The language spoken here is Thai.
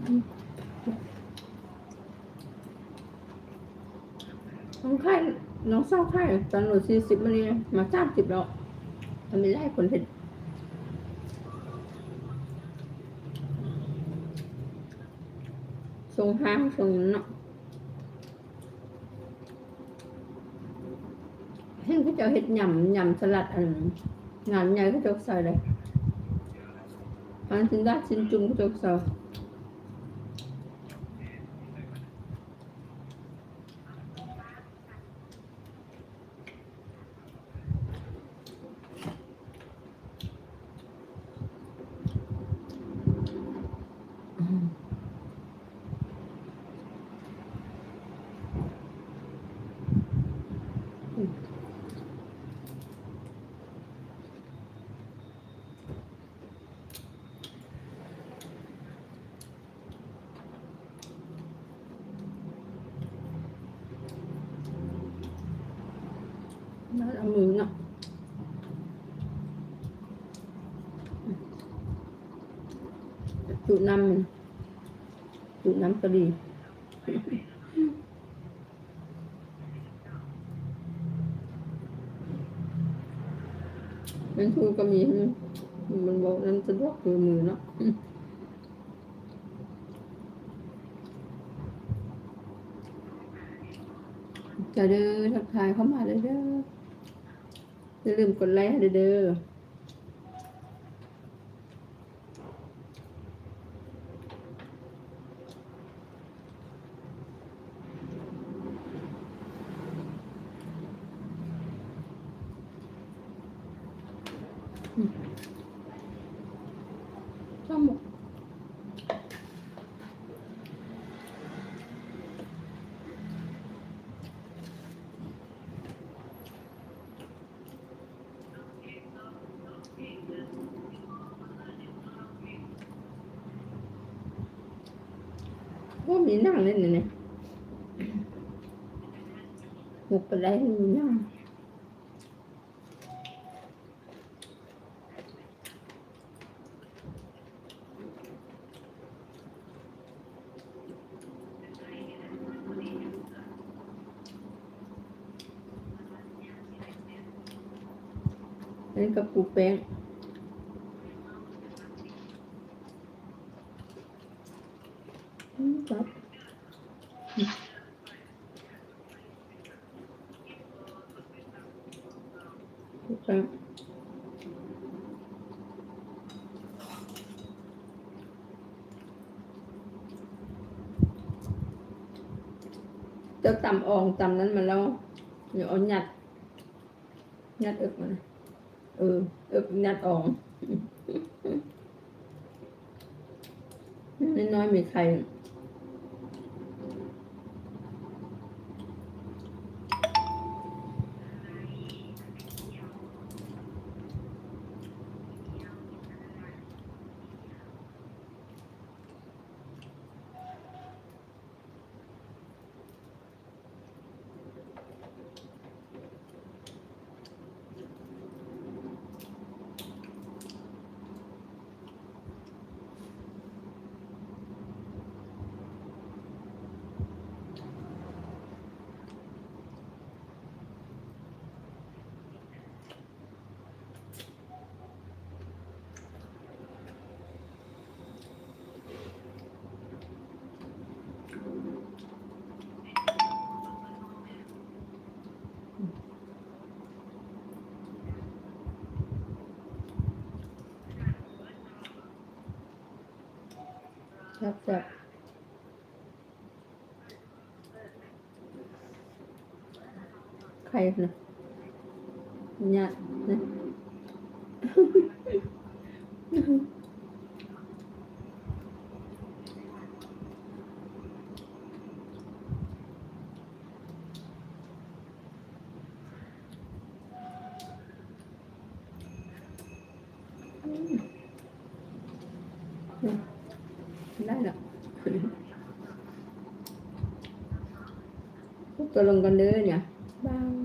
น้องไข่น้องเศร้าไข่ตอนหนู40มันนี่มา30แล้วทำไม่ได้คนเห็ดทรงห้างทรงเนาะเห็นเขาจะเห็ดยำสลัดอันงานใหญ่เขาจะใส่เลยอันสินดาสินจุ่มเขาจะใส่แล้วเอามือเนาะจุน้ำกะหรี่เป็นทูก็มีมันบอกนั้นสะดวกคือมือเนาะจะเด้อทักทายเข้ามาเด้ออย่าลืมกดไลค์ให้เด้อชอบหมกว่ามีนั่งเล่นเนี่ยหมกไปได้มีนั่งเล่นกับปูแป้งครับปูแป้งเจ้าตำอ่องตำนั้นมาแล้วเดี๋ยวเอายัดอึกมันอึกยัดอ่องน้อยๆมีไข่ครับไข่นะยัดนะได้แล้วตัวลงกันเด้อเนี่ยบาย